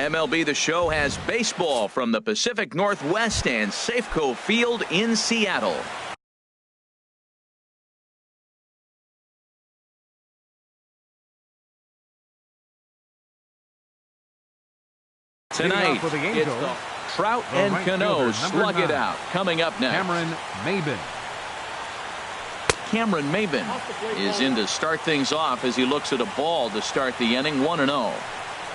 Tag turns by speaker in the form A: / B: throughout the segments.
A: MLB The Show has baseball from the Pacific Northwest and Safeco Field in Seattle. Tonight, it's the Trout and Cano slug it out. Coming up next, Cameron Maybin is in to start things off as he looks at a ball to start the inning, 1-0.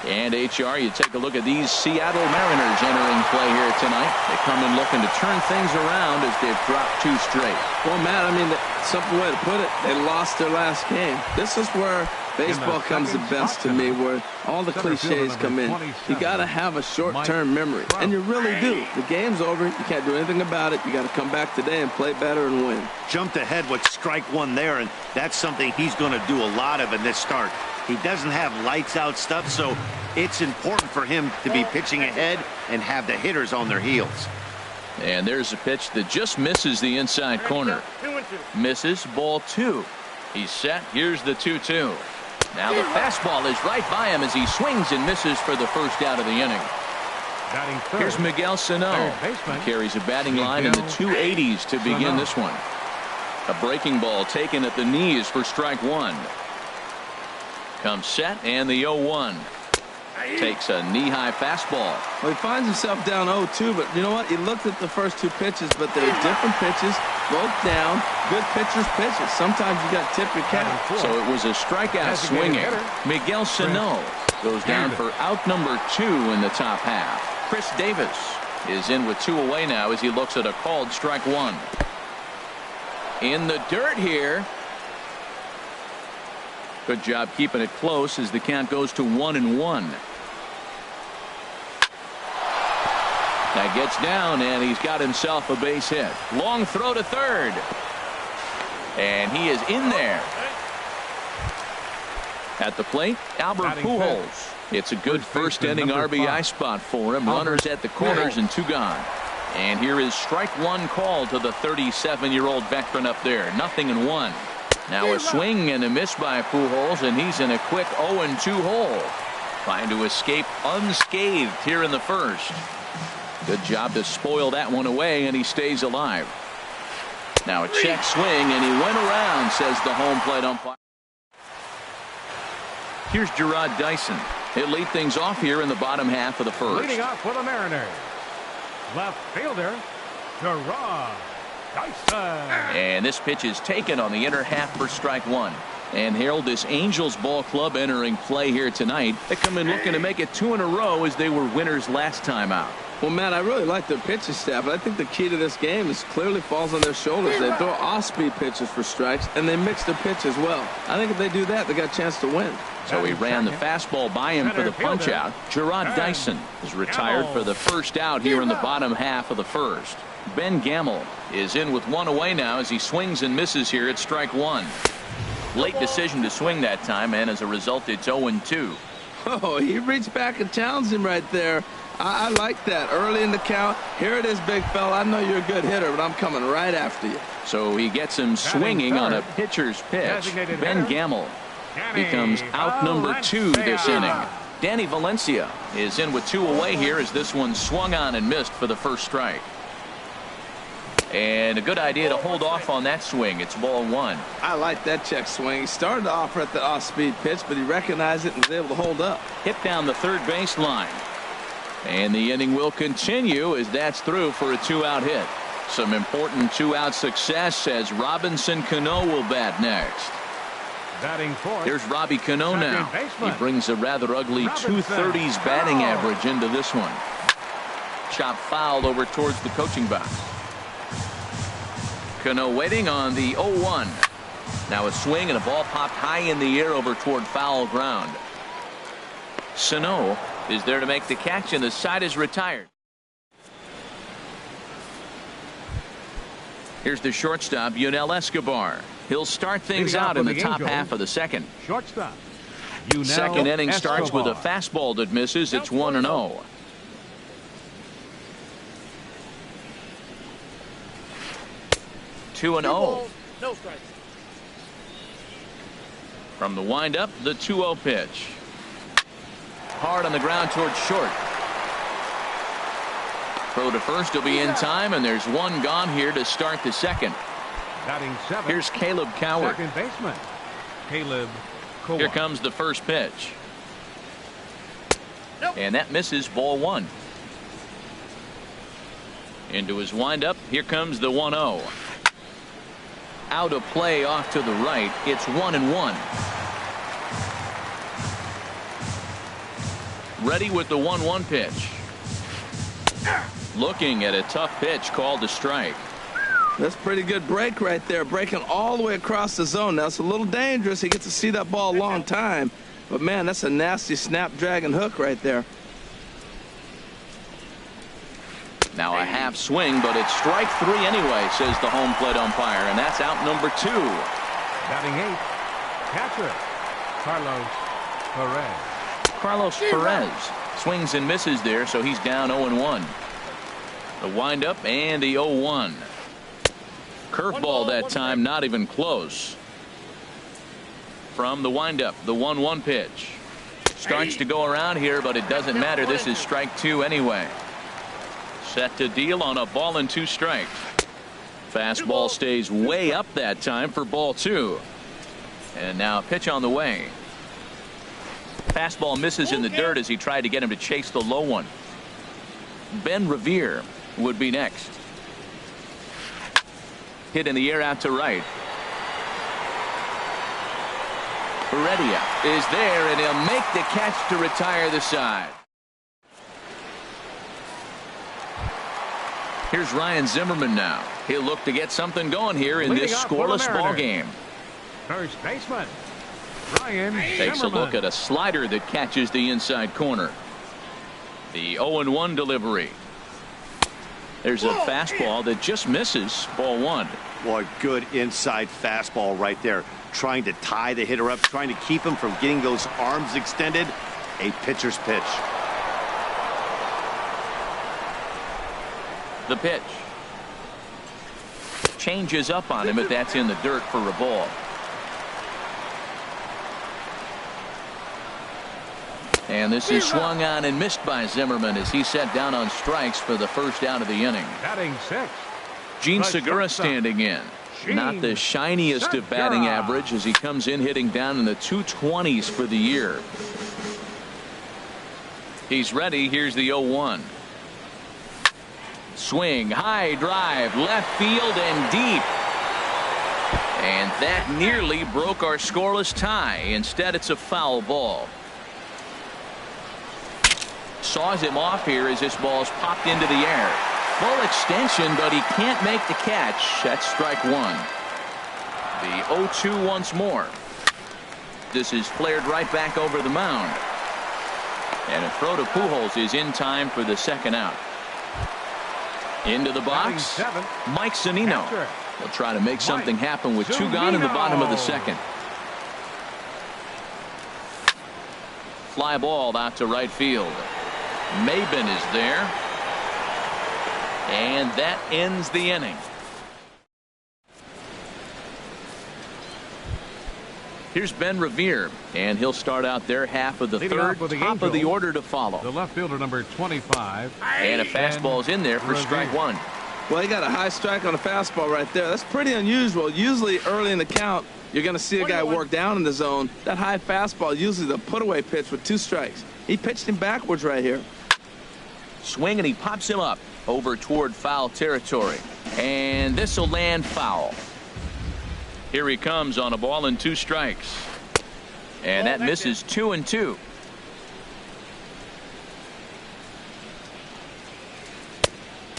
A: And HR, you take a look at these Seattle Mariners entering play here tonight. They come in looking to turn things around as they've dropped 2 straight.
B: Well, Matt, I mean, simple way to put it, they lost their last game. This is where baseball comes the best to me, where all the cliches come in. You got to have a short-term memory, and you really do. The game's over. You can't do anything about it. You got to come back today and play better and win.
C: Jumped ahead with strike 1 there, and that's something he's going to do a lot of in this start. He doesn't have lights-out stuff, so it's important for him to be pitching ahead and have the hitters on their heels.
A: And there's a pitch that just misses the inside corner. Misses, ball 2. He's set. Here's the 2-2. Now the fastball is right by him as he swings and misses for the first out of the inning. Here's Miguel Sano. He carries a batting line in the 280s to begin this one. A breaking ball taken at the knees for strike 1. Comes set, and the 0-1. Takes a knee-high fastball.
B: Well, he finds himself down 0-2, but you know what? He looked at the first 2 pitches, but they're different pitches, both down. Good pitchers pitches. Sometimes you got to tip your cap.
A: So it was a strikeout swinging. Miguel Sano goes down for out number 2 in the top half. Chris Davis is in with 2 away now as he looks at a called strike 1. In the dirt here. Good job keeping it close as the count goes to 1-1. That gets down, and he's got himself a base hit. Long throw to third. And he is in there. At the plate, Albert Pujols. It's a good first inning RBI spot for him. Runners at the corners and 2 gone. And here is strike 1 call to the 37-year-old veteran up there. 0-1. Now a swing and a miss by Pujols, and he's in a quick 0-2 hole. Trying to escape unscathed here in the first. Good job to spoil that one away, and he stays alive. Now a check swing, and he went around, says the home plate umpire. Here's Gerard Dyson. He'll lead things off here in the bottom half of the first.
D: Leading off for the Mariners, left fielder, Gerard Dyson.
A: And this pitch is taken on the inner half for strike 1. And Harold, this Angels ball club entering play here tonight. They come in looking to make it 2 in a row as they were winners last time out.
B: Well, Matt, I really like their pitching staff, but I think the key to this game is clearly falls on their shoulders. They throw off-speed pitches for strikes, and they mix their pitch as well. I think if they do that, they got a chance to win.
A: So he ran the fastball by him for the punch-out. Gerard Dyson is retired for the first out here in the bottom half of the first. Ben Gamble is in with 1 away now as he swings and misses here at strike 1. Late decision to swing that time, and as a result, it's 0-2.
B: Oh, he reached back and challenged him right there. I like that. Early in the count. Here it is, big fella. I know you're a good hitter, but I'm coming right after you.
A: So he gets him swinging on a pitcher's pitch. Ben Gamble becomes out number 2 this inning. Danny Valencia is in with 2 away here as this one swung on and missed for the first strike. And a good idea to hold off on that swing. It's ball 1.
B: I like that check swing. He started to offer at the off-speed pitch, but he recognized it and was able to hold up.
A: Hit down the third base line. And the inning will continue as that's through for a 2-out hit. Some important 2-out success as Robinson Cano will bat next. Here's Robbie Cano now. He brings a rather ugly 230s batting average into this one. Chop foul over towards the coaching box. Cano waiting on the 0-1. Now a swing and a ball popped high in the air over toward foul ground. Sano is there to make the catch, and the side is retired. Here's the shortstop, Yunel Escobar. He'll start things out in the top half of the second.
D: Shortstop.
A: Second inning starts with a fastball that misses. It's 1-0. Two and 0.
E: No strikes.
A: From the windup, the 2-0 pitch. Hard on the ground towards short. Throw to first will be in time, and there's one gone here to start the second.
D: Batting 7.
A: Here's Caleb Coward.
D: Second baseman, Caleb Coward.
A: Here comes the first pitch. And that misses, ball 1. Into his windup. Here comes the 1-0. Out of play off to the right. It's 1-1. Ready with the 1-1 pitch. Looking at a tough pitch called a strike.
B: That's pretty good break right there, breaking all the way across the zone. Now it's a little dangerous. He gets to see that ball a long time, but man, that's a nasty snap-dragon hook right there.
A: Now a half swing, but it's strike 3 anyway, says the home plate umpire, and that's out number 2.
D: Batting 8, catcher, Carlos Perez.
A: Carlos Perez swings and misses there, so he's down 0-1. The windup and the 0-1. Curveball that time, not even close. From the windup, the 1-1 pitch. Starts to go around here, but it doesn't matter. This is strike 2 anyway. Set to deal on a ball and 2 strikes. Fastball stays way up that time for ball 2. And now a pitch on the way. Fastball misses in the dirt as he tried to get him to chase the low one. Ben Revere would be next. Hit in the air out to right. Heredia is there, and he'll make the catch to retire the side. Here's Ryan Zimmerman now. He'll look to get something going here in this scoreless ball game.
D: First baseman, Ryan
A: Takes
D: Zimmerman.
A: a look at a slider that catches the inside corner. The 0-1 delivery. There's a fastball that just misses, ball 1.
C: Boy, good inside fastball right there. Trying to tie the hitter up, trying to keep him from getting those arms extended. A pitcher's pitch.
A: The pitch. Changes up on him, but that's in the dirt for a ball. And this is swung on and missed by Zimmerman as he set down on strikes for the first out of the inning.
D: Batting 6.
A: Gene Segura standing in. Not the shiniest of batting average as he comes in hitting down in the 220s for the year. He's ready. Here's the 0-1. Swing, high drive, left field and deep. And that nearly broke our scoreless tie. Instead, it's a foul ball. Saws him off here as this ball's popped into the air. Full extension, but he can't make the catch. That's strike 1. The 0-2 once more. This is flared right back over the mound. And a throw to Pujols is in time for the second out. Into the box, Mike Zunino. He'll try to make something happen with 2 gone in the bottom of the second. Fly ball out to right field. Maben is there. And that ends the inning. Here's Ben Revere, and he'll start out there half of the third, top of the order to follow.
D: The left fielder, number 25.
A: And a fastball's in there for strike 1.
B: Well, he got a high strike on a fastball right there. That's pretty unusual. Usually early in the count, you're going to see a guy work down in the zone. That high fastball, usually the put-away pitch with 2 strikes. He pitched him backwards right here.
A: Swing, and he pops him up over toward foul territory. And this will land foul. Here he comes on a ball and 2 strikes. And that misses 2-2.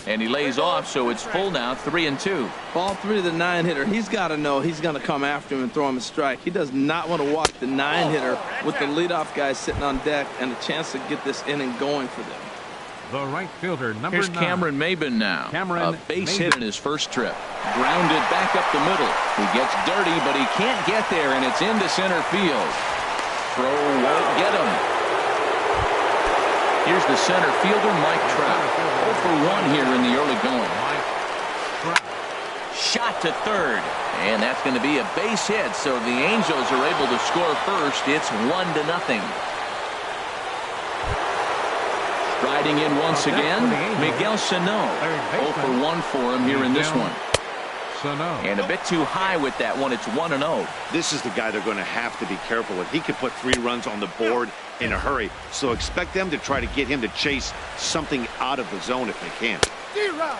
A: And he lays off, so it's full now, 3-2.
B: Ball 3 to the 9-hitter. He's got to know he's going to come after him and throw him a strike. He does not want to walk the 9-hitter with the leadoff guy sitting on deck and a chance to get this inning going for them.
D: The right fielder, number 9.
A: Here's Cameron Maben now. A base hit in his first trip. Grounded back up the middle. He gets dirty, but he can't get there, and it's into center field. Throw won't get him. Here's the center fielder, Mike Trout. 0 for 1 here in the early going. Shot to third, and that's going to be a base hit, so the Angels are able to score first. It's 1-0. Riding in once again, Miguel Sano. 0 for 1 for him here in this one. And a bit too high with that one. It's 1-0.
C: This is the guy they're going to have to be careful with. He could put 3 runs on the board in a hurry. So expect them to try to get him to chase something out of the zone if they can.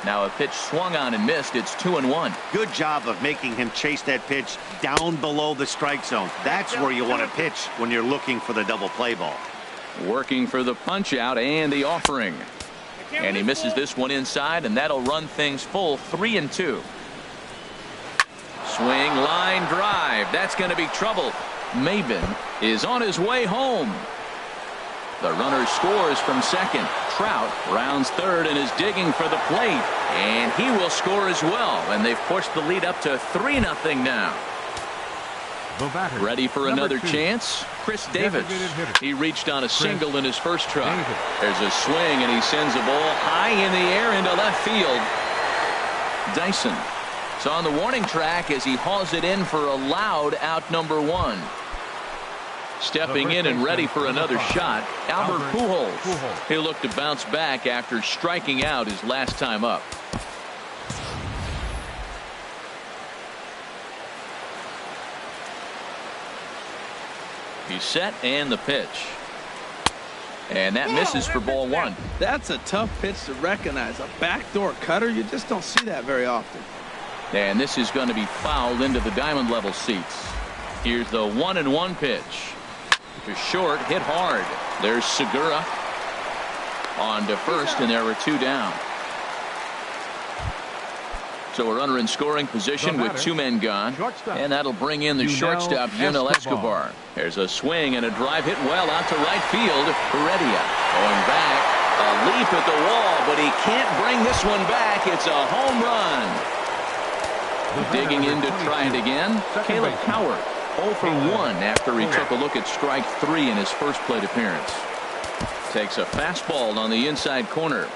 A: Now a pitch swung on and missed. It's 2-1.
C: Good job of making him chase that pitch down below the strike zone. That's where you want to pitch when you're looking for the double play ball.
A: Working for the punch out and the offering. And he misses this one inside, and that'll run things full 3-2. Swing, line drive. That's going to be trouble. Maben is on his way home. The runner scores from second. Trout rounds third and is digging for the plate. And he will score as well. And they've pushed the lead up to 3-0 now. Ready for another chance? Chris Davis. He reached on a single in his first try. There's a swing, and he sends a ball high in the air into left field. Dyson. So on the warning track as he hauls it in for a loud out number 1. Stepping in and ready for another shot, Albert Pujols. He'll look to bounce back after striking out his last time up. He's set and the pitch. And that misses for ball 1.
B: That's a tough pitch to recognize. A backdoor cutter, you just don't see that very often.
A: And this is going to be fouled into the diamond level seats. Here's the 1-1 pitch. To short, hit hard. There's Segura on to first, and there were 2 down. So a runner in scoring position with 2 men gone. And that'll bring in the shortstop, Yunel Escobar. There's a swing and a drive hit well out to right field. Heredia going back. A leap at the wall, but he can't bring this one back. It's a home run. Digging in to try it again, Caleb Cowart. 0 for 1 after he took a look at strike 3 in his first plate appearance. Takes a fastball on the inside corner.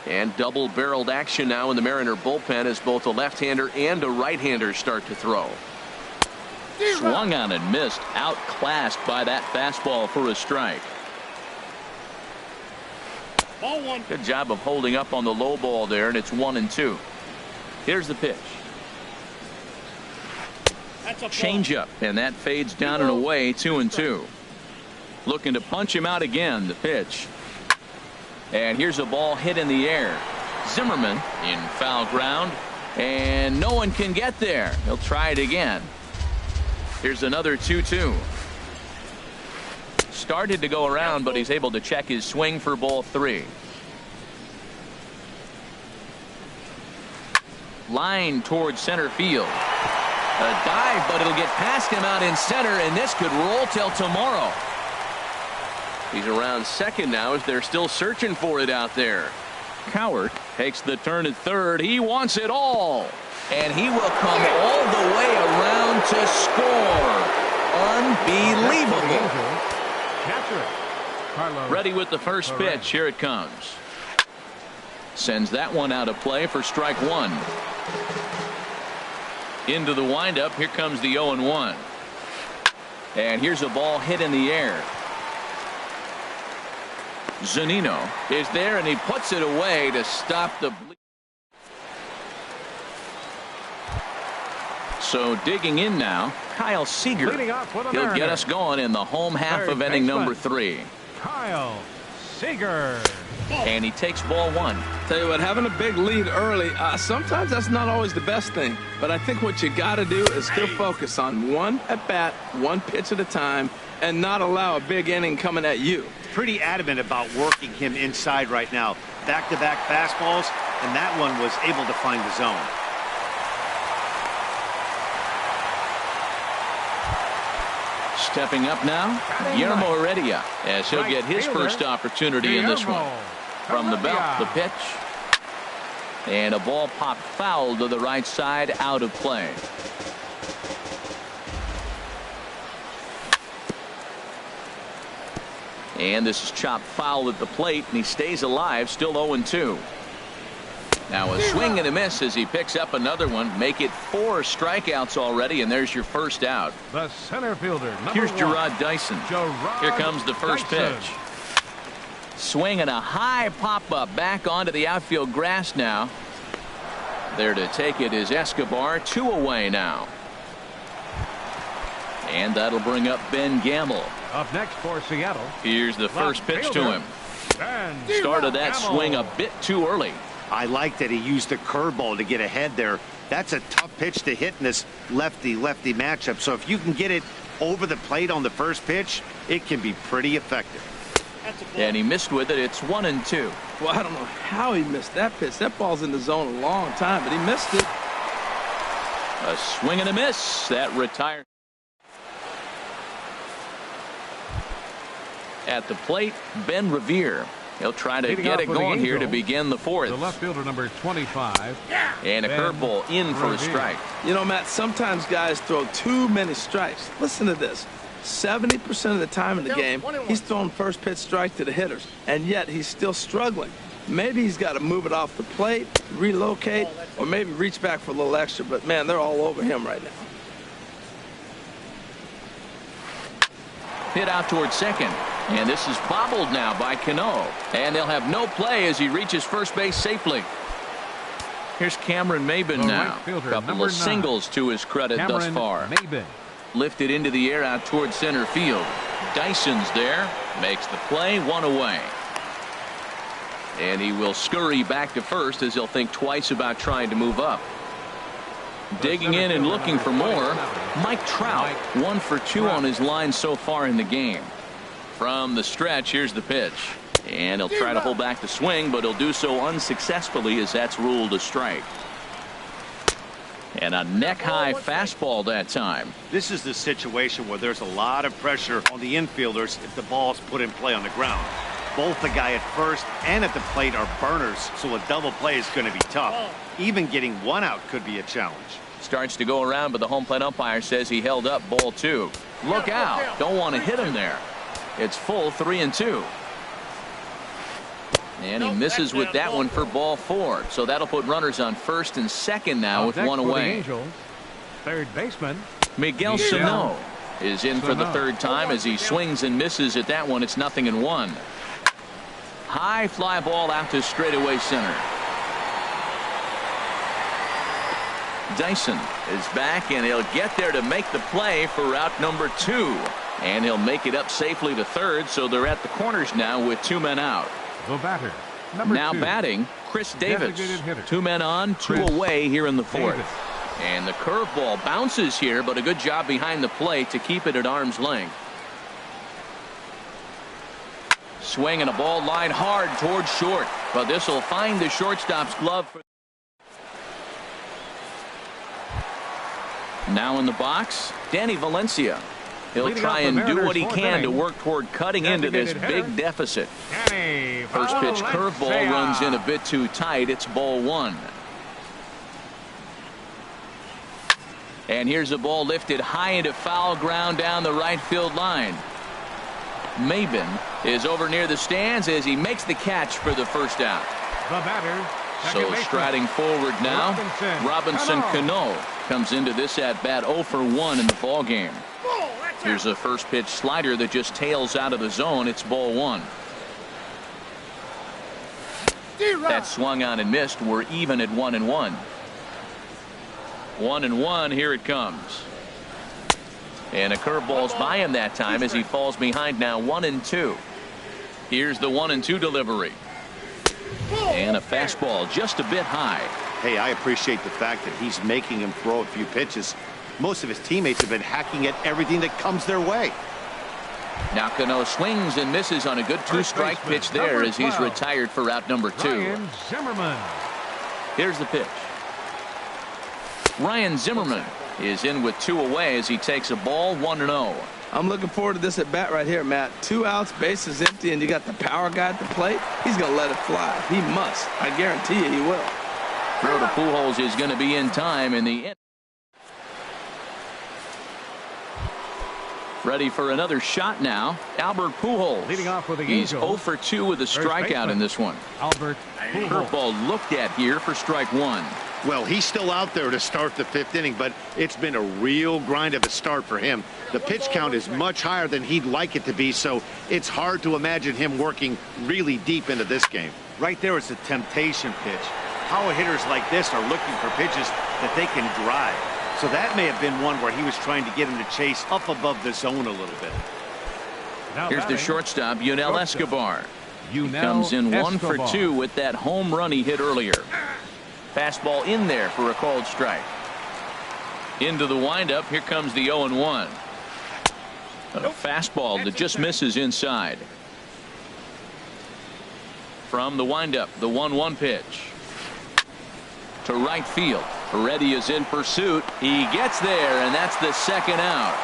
A: And double-barreled action now in the Mariner bullpen as both a left-hander and a right-hander start to throw. Swung on and missed, outclassed by that fastball for a strike. Good job of holding up on the low ball there, and it's 1-2. Here's the pitch. Change up, and that fades down and away. 2-2. Looking to punch him out again. The pitch. And here's a ball hit in the air. Zimmerman in foul ground, and no one can get there. He'll try it again. Here's another 2-2. Started to go around, but he's able to check his swing for ball 3. Line towards center field. A dive, but it'll get past him out in center, and this could roll till tomorrow. He's around second now as they're still searching for it out there. Cowart takes the turn at third. He wants it all, and he will come all the way around to score. Unbelievable. Ready with the first pitch. Here it comes. Sends that one out of play for strike 1. Into the windup. Here comes the 0-1. And here's a ball hit in the air. Zunino is there, and he puts it away to stop the bleed. So digging in now, Kyle Seager. He'll get us going in the home half of inning number 3.
D: Kyle Seager.
A: And he takes ball 1.
B: Tell you what, having a big lead early, sometimes that's not always the best thing. But I think what you got to do is still focus on one at bat, one pitch at a time, and not allow a big inning coming at you.
C: Pretty adamant about working him inside right now. Back-to-back fastballs, and that one was able to find the zone.
A: Stepping up now, Guillermo Heredia, as he'll get his first opportunity in this one. From the belt, the pitch. And a ball popped foul to the right side, out of play. And this is chopped foul at the plate, and he stays alive, still 0-2. Now a swing and a miss as he picks up another one. Make it 4 strikeouts already, and there's your first out.
D: The center fielder.
A: Here's Gerard Dyson. Here comes the first pitch. Swing and a high pop-up back onto the outfield grass now. There to take it is Escobar. 2 away now. And that'll bring up Ben Gamble.
D: Up next for Seattle.
A: Here's the first pitch to him. Started that swing a bit too early.
C: I like that he used the curveball to get ahead there. That's a tough pitch to hit in this lefty-lefty matchup. So if you can get it over the plate on the first pitch, it can be pretty effective.
A: And he missed with it. It's 1-2.
B: Well, I don't know how he missed that pitch. That ball's in the zone a long time, but he missed it.
A: A swing and a miss. That retired. At the plate, Ben Revere. He'll try to get it going here to begin the 4th.
D: The left fielder, number 25.
A: And a curveball in for a strike.
B: You know, Matt, sometimes guys throw too many strikes. Listen to this. 70% of the time in the game, he's throwing first pitch strike to the hitters, and yet he's still struggling. Maybe he's got to move it off the plate, relocate, or maybe reach back for a little extra, but man, they're all over him right now.
A: Hit out towards second. And this is bobbled now by Cano. And they'll have no play as he reaches first base safely. Here's Cameron Maben now. Couple of singles to his credit thus far. Lifted into the air out towards center field. Dyson's there. Makes the play. 1 away. And he will scurry back to first as he'll think twice about trying to move up. Digging in and looking for more, Mike Trout. 1 for 2 on his line so far in the game. From the stretch, here's the pitch. And he'll try to hold back the swing, but he'll do so unsuccessfully as that's ruled a strike. And a neck-high fastball that time.
C: This is the situation where there's a lot of pressure on the infielders if the ball's put in play on the ground. Both the guy at first and at the plate are burners, so a double play is going to be tough. Even getting 1 out could be a challenge. Starts to go around, but the home plate umpire says he held up ball 2. Look out. Don't want to hit him there. It's full 3-2. And he misses with that one for ball 4. So that'll put runners on first and second now with 1 away.
D: Third baseman
A: Miguel Sano is in for the 3rd time as he swings and misses at that one. It's 0-1. High fly ball out to straightaway center. Dyson is back, and he'll get there to make the play for route number 2. And he'll make it up safely to 3rd, so they're at the corners now with 2 men out.
D: The batter,
A: now
D: 2.
A: batting, Chris Davis. 2 men on, 2 away here in the 4th.
D: Davis.
A: And the curveball bounces here, but a good job behind the plate to keep it at arm's length. Swing and a ball line hard towards short, but this will find the shortstop's glove. Now in the box, Danny Valencia. He'll try and do what he can to work toward cutting into this big deficit. First pitch curveball runs in a bit too tight. It's ball 1. And here's a ball lifted high into foul ground down the right field line. Maben is over near the stands as he makes the catch for the first out.
D: The batter,
A: so striding forward now, Robinson Cano comes into this at bat 0 for 1 in the ball game. Here's a first pitch slider that just tails out of the zone. It's ball 1. That swung on and missed. We're even at 1-1. 1-1. Here it comes. And a curveball's by him that time as he falls behind now 1-2. Here's the 1-2 delivery. And a fastball just a bit high.
C: Hey, I appreciate the fact that he's making him throw a few pitches. Most of his teammates have been hacking at everything that comes their way.
A: Now Cano swings and misses on a good 2-strike pitch there as he's retired for route number 2.
D: Ryan Zimmerman.
A: Here's the pitch. Ryan Zimmerman is in with 2 away as he takes a ball 1-0.
B: I'm looking forward to this at bat right here, Matt. 2 outs, bases empty, and you got the power guy at the plate. He's going to let it fly. He must. I guarantee you he will.
A: Throw to Pujols is going to be in time in the end. Ready for another shot now. Albert Pujols.
D: Leading off with the
A: He's
D: Angels.
A: 0 for 2 with a strikeout in this one.
D: Albert Pujols.
A: Curveball looked at here for strike one.
C: Well, he's still out there to start the 5th inning, but it's been a real grind of a start for him. The pitch count is much higher than he'd like it to be, so it's hard to imagine him working really deep into this game. Right there is a temptation pitch. Power hitters like this are looking for pitches that they can drive. So that may have been one where he was trying to get him to chase up above the zone a little bit.
A: Here's the shortstop, Yunel Escobar. He comes in 1 for 2 with that home run he hit earlier. Fastball in there for a called strike. Into the windup. Here comes the 0-1. A fastball that just misses inside. From the windup, the 1-1 pitch. To right field. Reddy is in pursuit. He gets there, and that's the second out.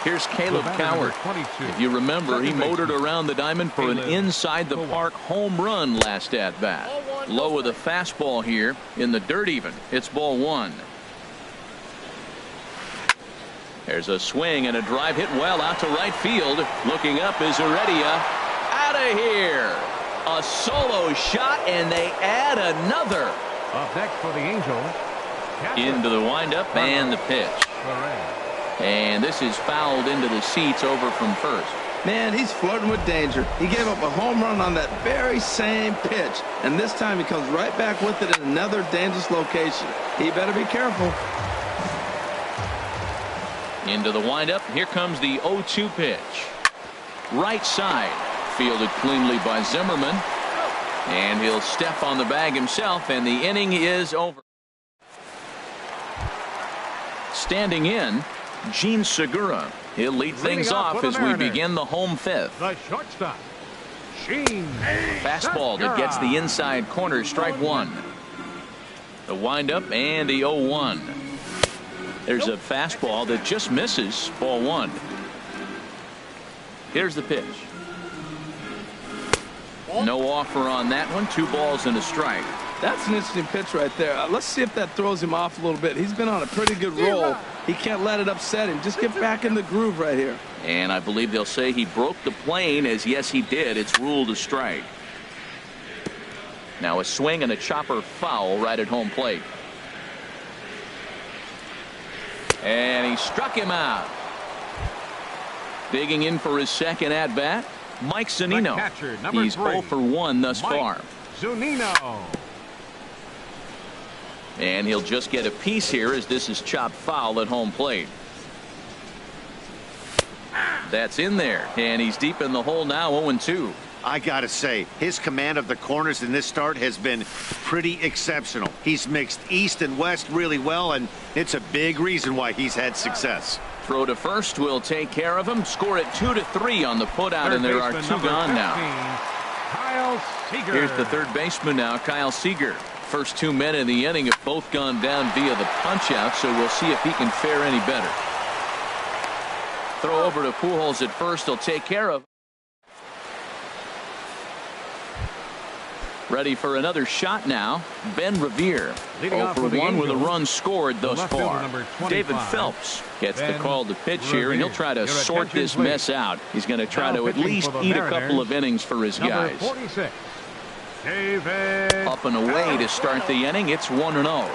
A: Here's Caleb Coward. If you remember, he motored around the diamond for an inside-the-park home run last at-bat. Low with a fastball here in the dirt even. It's ball one. There's a swing and a drive hit well out to right field. Looking up is Heredia. Out of here. A solo shot, and they add another.
D: Up next for the Angels.
A: Into the windup and the pitch. And this is fouled into the seats over from first.
B: Man, he's flirting with danger. He gave up a home run on that very same pitch. And this time he comes right back with it in another dangerous location. He better be careful.
A: Into the windup. Here comes the 0-2 pitch. Right side. Fielded cleanly by Zimmerman. And he'll step on the bag himself, and the inning is over. Standing in, Gene Segura. He'll lead things off as we begin the home fifth.
D: The shortstop, Gene.
A: Fastball that gets the inside corner, strike one. The windup and the 0-1. There's a fastball that just misses, ball one. Here's the pitch. No offer on that one. 2 balls and a strike.
B: That's an interesting pitch right there. Let's see if that throws him off a little bit. He's been on a pretty good roll. He can't let it upset him. Just get back in the groove right here.
A: And I believe they'll say he broke the plane, as yes he did. It's ruled a strike. Now a swing and a chopper foul right at home plate. And he struck him out. Digging in for his second at bat, Mike Zunino. He's 0 for 1 thus far.
D: Zunino.
A: And he'll just get a piece here as this is chopped foul at home plate. That's in there, and he's deep in the hole now, 0-2.
C: I gotta say, his command of the corners in this start has been pretty exceptional. He's mixed east and west really well, and it's a big reason why he's had success.
A: Throw to first will take care of him. Score it 2-3 on the putout, and there are 2 gone now.
D: Kyle Seager.
A: Here's the third baseman now, Kyle Seager. First 2 men in the inning have both gone down via the punch-out, so we'll see if he can fare any better. Throw over to Pujols at first. He'll take care of. Ready for another shot now. Ben Revere. 0 for 1 with a run scored thus far. David Phelps gets the call to pitch here, and he'll try to sort this mess out. He's going to try to at least eat a couple of innings for his guys.
D: 46. David
A: up and away to start the inning. It's 1-0.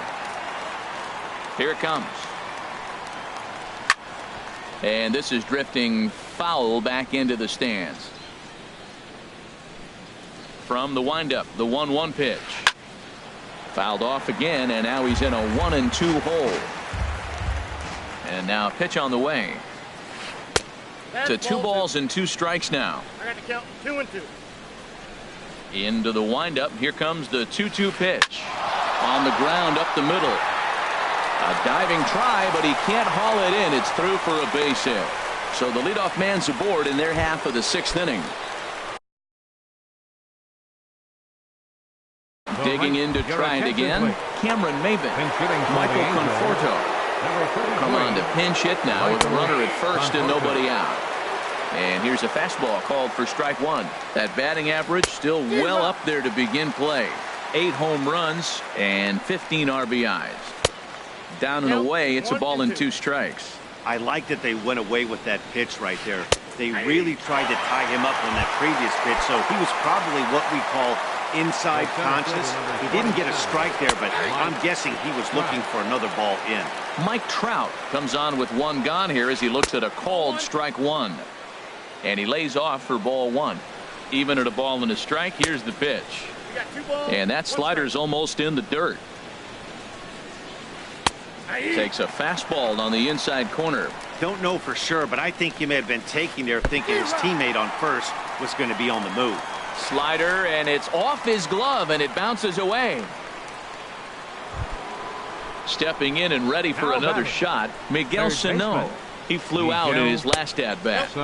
A: Here it comes. And this is drifting foul back into the stands. From the windup, the 1-1 pitch. Fouled off again, and now he's in a 1-2 hole. And now a pitch on the way. To 2 balls and 2 strikes now.
E: I got to count 2-2.
A: Into the windup. Here comes the 2-2 pitch. On the ground up the middle. A diving try, but he can't haul it in. It's through for a base hit. So the leadoff man's aboard in their half of the 6th inning. Digging in to try it again. Cameron Maven. Michael Conforto. Come on to pinch hit now with a runner at first and nobody out. And here's a fastball called for strike one. That batting average still well up there to begin play. 8 home runs and 15 RBIs. Down and away, it's a ball and 2 strikes.
C: I like that they went away with that pitch right there. They really tried to tie him up on that previous pitch, so he was probably what we call inside conscious. He didn't get a strike there, but I'm guessing he was looking for another ball in.
A: Mike Trout comes on with one gone here as he looks at a called strike one. And he lays off for ball one. Even at a ball and a strike, here's the pitch. And that slider's almost in the dirt. Takes a fastball on the inside corner.
C: Don't know for sure, but I think he may have been taking there thinking his teammate on first was going to be on the move.
A: Slider, and it's off his glove, and it bounces away. Stepping in and ready for another shot, Miguel Sano. He flew out in his last at-bat.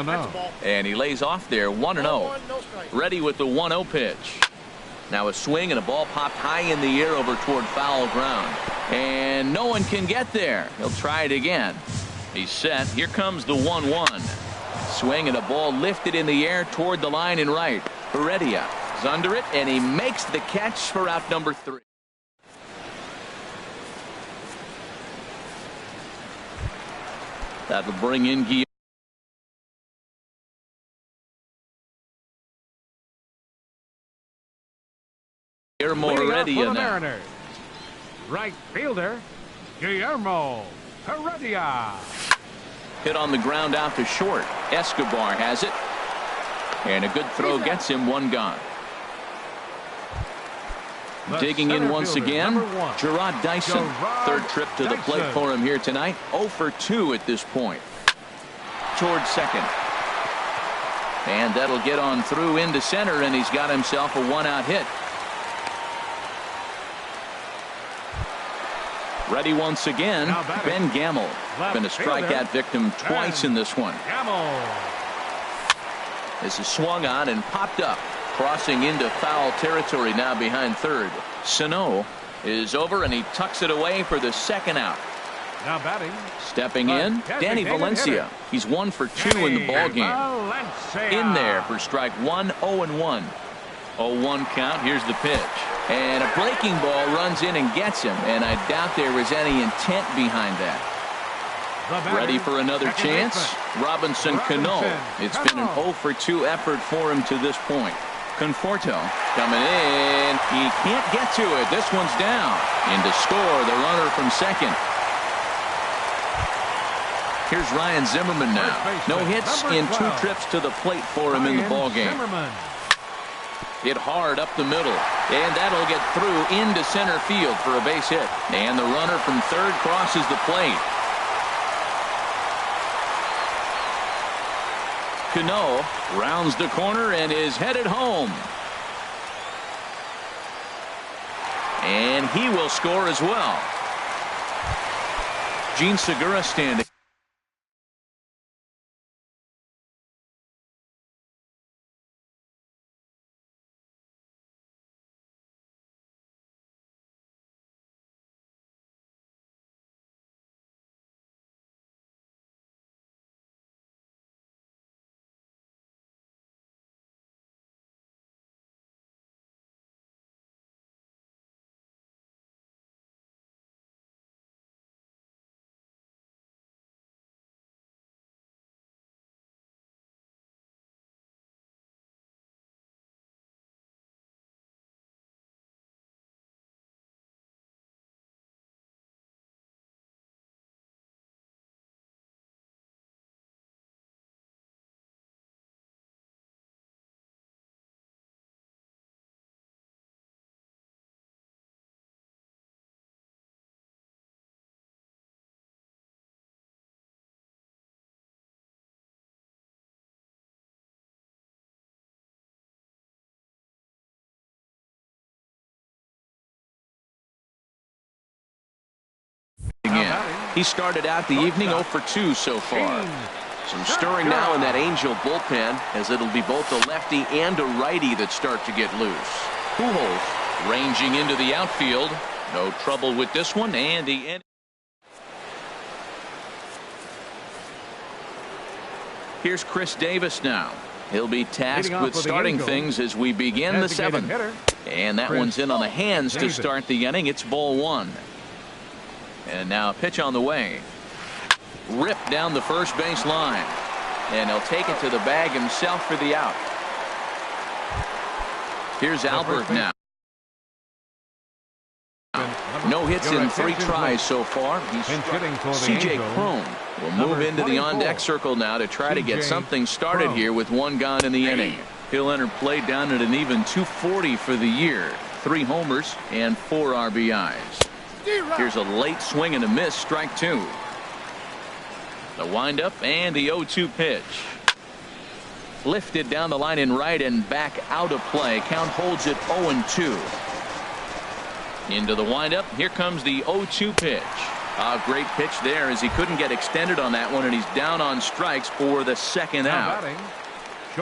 A: And he lays off there 1-0. Ready with the 1-0 pitch. Now a swing and a ball popped high in the air over toward foul ground. And no one can get there. He'll try it again. He's set. Here comes the 1-1. Swing and a ball lifted in the air toward the line and right. Heredia is under it, and he makes the catch for out number 3. That'll bring in Guillermo Heredia now.
D: Right fielder, Guillermo Heredia.
A: Hit on the ground out to short. Escobar has it. And a good throw gets him one gone. Digging in once again, Gerard Dyson. Third trip to the plate for him here tonight. 0 for 2 at this point. Towards second. And that'll get on through into center, and he's got himself a one-out hit. Ready once again, Ben Gamel. Been a strikeout victim twice in this one. This is swung on and popped up. Crossing into foul territory now behind third. Sano is over, and he tucks it away for the second out.
D: Now batting.
A: Stepping in, Danny Valencia. He's 1 for 2 in the ball game. In there for strike one, 0-1. 0-1 count. Here's the pitch. And a breaking ball runs in and gets him, and I doubt there was any intent behind that. Ready for another chance? Robinson Cano. It's been an 0 for 2 effort for him to this point. Conforto coming in. He can't get to it. This one's down. In to score the runner from second. Here's Ryan Zimmerman now. No hits in 2 trips to the plate for him in the ball game. Hit hard up the middle, and that'll get through into center field for a base hit. And the runner from third crosses the plate. Cano rounds the corner and is headed home. And he will score as well. Gene Segura standing. He started out the evening 0 for 2 so far. Some stirring now in that Angel bullpen, as it'll be both a lefty and a righty that start to get loose. Pujols ranging into the outfield. No trouble with this one, and the end. Here's Chris Davis now. He'll be tasked with starting things as we begin the 7th. And that one's in on the hands to start the inning. It's ball 1. And now a pitch on the way. ripped down the first base line. And he'll take it to the bag himself for the out. Here's Albert now. No hits in 3 tries so far. C.J. Cron will move into the on-deck circle now to try to get something started here with 1 gone in the inning. He'll enter play down at an even 240 for the year. 3 homers and 4 RBIs. Here's a late swing and a miss, strike 2. The windup and the 0-2 pitch. Lifted down the line in right and back out of play. Count holds it 0-2. Into the windup. Here comes the 0-2 pitch. A great pitch there as he couldn't get extended on that one, and he's down on strikes for the second out.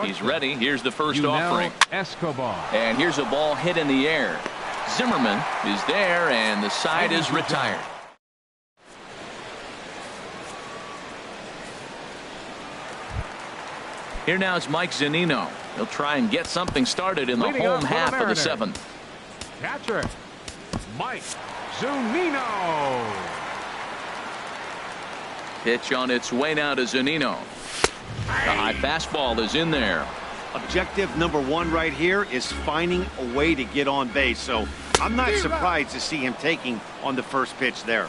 A: He's ready. Here's the first offering. And here's a ball hit in the air. Zimmerman is there, and the side is retired. Here now is Mike Zunino. He'll try and get something started in the home half of the 7th.
D: Catcher, Mike Zunino.
A: Pitch on its way now to Zunino. The high fastball is in there.
C: Objective number 1 right here is finding a way to get on base. So I'm not surprised to see him taking on the first pitch there.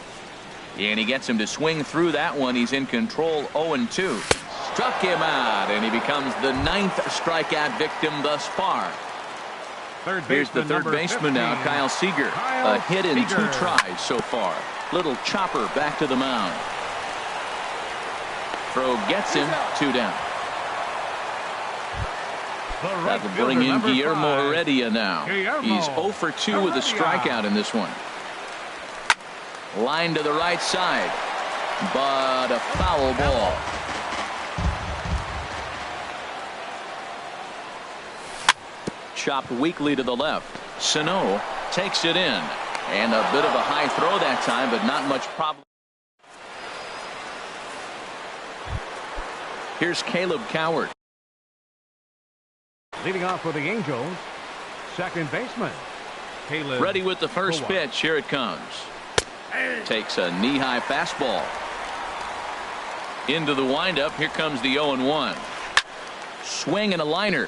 A: And he gets him to swing through that one. He's in control. 0-2. Struck him out, and he becomes the 9th strikeout victim thus far. Here's the third baseman now, Kyle Seager. A hit in 2 tries so far. Little chopper back to the mound. Throw gets him, 2 down. That will bring in Guillermo Heredia now. He's 0 for 2 with a strikeout in this one. Line to the right side, but a foul ball. Chopped weakly to the left. Sano takes it in, and a bit of a high throw that time, but not much problem. Here's Caleb Coward.
D: Leading off for the Angels, second baseman Caleb.
A: Ready with the first pitch. Here it comes. Takes a knee-high fastball. Into the windup. Here comes the 0-1. Swing and a liner.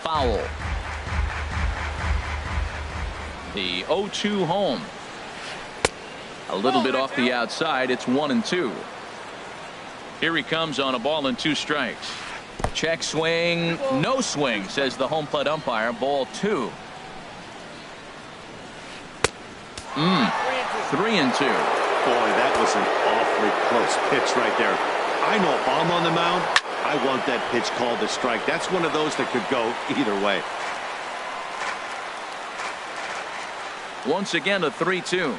A: Foul. The 0-2 home. A little bit off the outside. It's 1-2. Here he comes on a ball and 2 strikes. Check swing. No swing, says the home plate umpire. Ball 2. 3-2.
C: Boy, that was an awfully close pitch right there. I know if I'm on the mound, I want that pitch called a strike. That's one of those that could go either way.
A: Once again, a 3-2.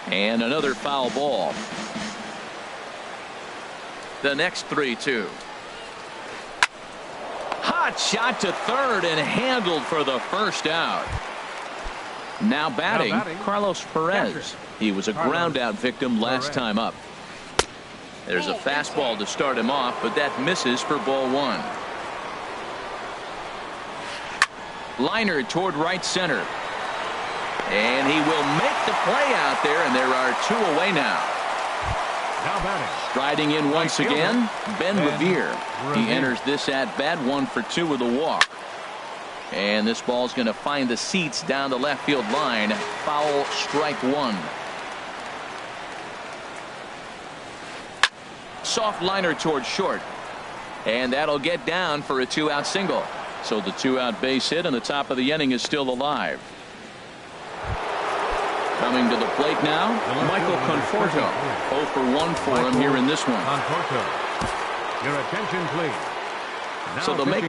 A: And another foul ball. The next 3-2. Hot shot to third and handled for the first out. Now batting, Carlos Perez. He was a ground out victim last time up. There's a fastball to start him off, but that misses for ball 1. Liner toward right center. And he will make the play out there, and there are 2 away now. Striding in once again, Ben Revere. He enters this at bat 1 for 2 with a walk. And this ball's going to find the seats down the left field line. Foul, strike 1. Soft liner towards short. And that'll get down for a 2-out single. So the 2-out base hit and the top of the inning is still alive. Coming to the plate now, Michael Conforto. 0 for 1 for him here in this one.
D: Conforto. Your attention, please.
A: So they'll make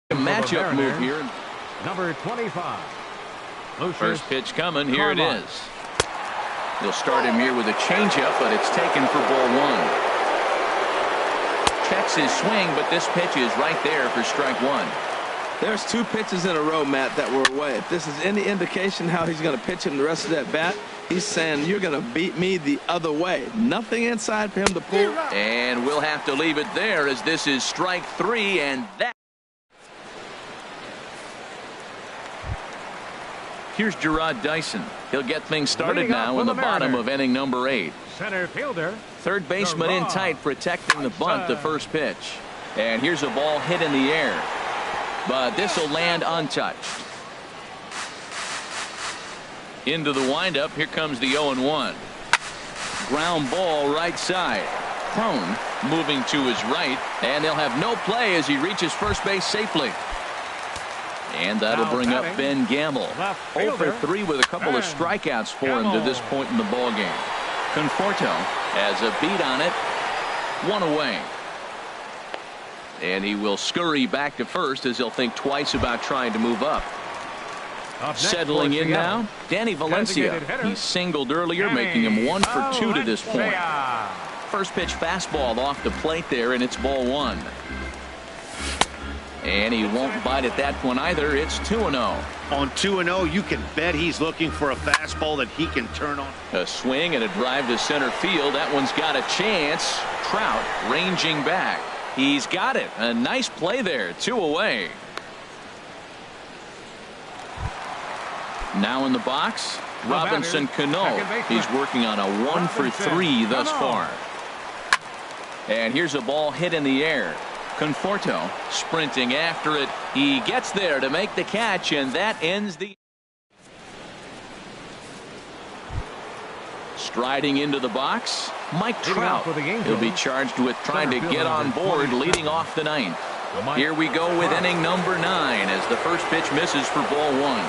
A: a matchup move here.
D: Number 25.
A: First pitch coming. Here it is. They'll start him here with a changeup, but it's taken for ball 1. Checks his swing, but this pitch is right there for strike 1.
B: There's 2 pitches in a row, Matt, that were away. If this is any indication how he's going to pitch him the rest of that bat, he's saying you're going to beat me the other way. Nothing inside for him to pull.
A: And we'll have to leave it there as this is strike 3, and that Here's Gerard Dyson. He'll get things started now in the bottom of inning number 8.
D: Center fielder.
A: Third baseman in tight, protecting the bunt, the first pitch. And here's a ball hit in the air. But this will land untouched. Into the windup. Here comes the 0-1. Ground ball right side. Crone moving to his right. And they'll have no play as he reaches first base safely. And that'll bring up Ben Gamble. 0 for 3 with a couple of strikeouts for him to this point in the ballgame. Conforto has a beat on it. 1 away. And he will scurry back to first as he'll think twice about trying to move up. Settling in now, Danny Valencia. He singled earlier, making him 1 for 2 to this point. First pitch fastball off the plate there, and it's ball 1. And he won't bite at that one either. It's 2-0.
C: On 2-0, you can bet he's looking for a fastball that he can turn on.
A: A swing and a drive to center field. That one's got a chance. Trout ranging back. He's got it. A nice play there. 2 away. Now in the box, Robinson Cano. He's working on a 1 for 3 thus far. And here's a ball hit in the air. Conforto sprinting after it. He gets there to make the catch, and that ends the. Striding into the box, Mike Trout. He'll be charged with trying to get on board, leading off the 9th. Here we go with inning number 9 as the first pitch misses for ball 1.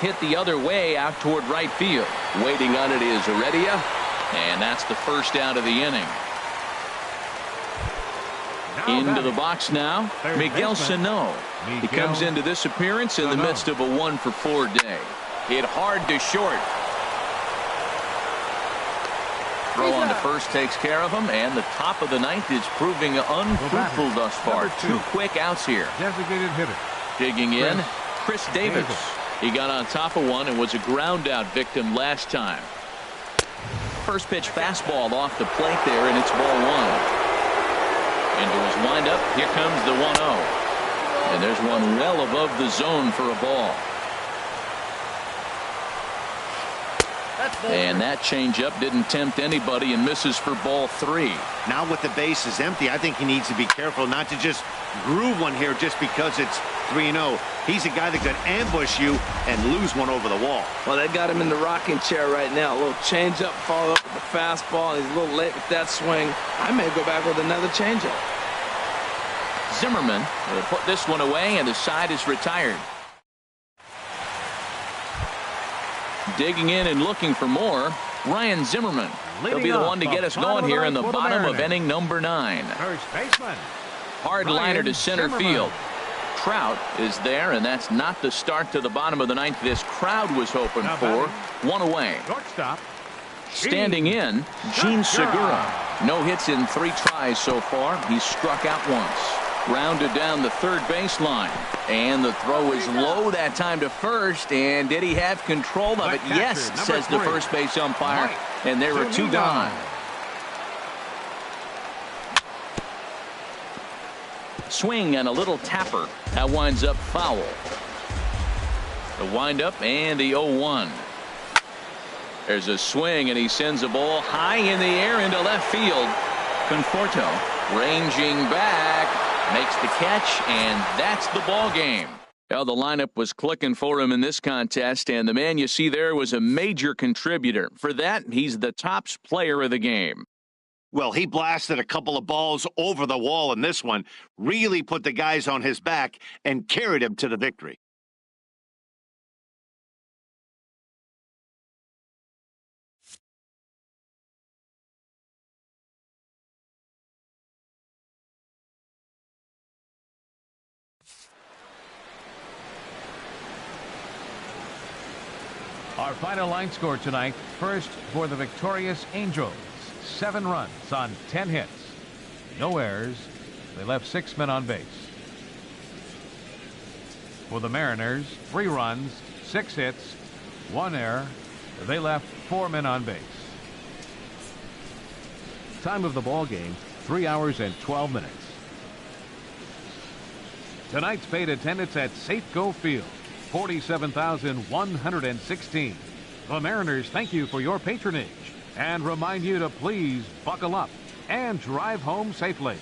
A: Hit the other way out toward right field. Waiting on it is Heredia, and that's the first out of the inning. Into the box now, Miguel Sano. He comes into this appearance in the midst of a 1 for 4 day. Hit hard to short. Throw on to first takes care of him, and the top of the 9th is proving unfruitful thus far. 2 quick outs here.
D: Designated hitter.
A: Digging in, Chris Davis. He got on top of one and was a ground out victim last time. First pitch fastball off the plate there, and it's ball 1. Into his windup, here comes the 1-0. And there's one well above the zone for a ball. And that changeup didn't tempt anybody and misses for ball 3.
C: Now with the bases empty, I think he needs to be careful not to just groove one here just because it's 3-0. He's a guy that could ambush you and lose one over the wall.
B: Well, they got him in the rocking chair right now. A little changeup, followed up with the fastball, and he's a little late with that swing. I may go back with another changeup.
A: Zimmerman will put this one away, and the side is retired. Digging in and looking for more, Ryan Zimmerman. He'll be the one to get us going here in the bottom of inning number 9.
D: First baseman.
A: Hard liner to center field. Trout is there, and that's not the start to the bottom of the 9th this crowd was hoping for. 1 away.
D: Shortstop.
A: Standing in, Gene Segura. No hits in 3 tries so far. He's struck out once. Rounded down the third baseline, and the throw is low that time to first. And did he have control of it? Yes, says the first base umpire, and there are 2 gone. Swing and a little tapper. That winds up foul. The windup and the 0-1. There's a swing, and he sends a ball high in the air into left field. Conforto ranging back, makes the catch, and that's the ball game. Well, the lineup was clicking for him in this contest, and the man you see there was a major contributor. For that, he's the tops player of the game.
C: Well, he blasted a couple of balls over the wall in this one, really put the guys on his back and carried him to the victory.
D: Our final line score tonight. First for the victorious Angels. 7 runs on 10 hits. No errors. They left 6 men on base. For the Mariners, 3 runs, 6 hits, 1 error. They left 4 men on base. Time of the ball game, 3 hours and 12 minutes. Tonight's paid attendance at Safeco Field. 47,116. The Mariners thank you for your patronage and remind you to please buckle up and drive home safely.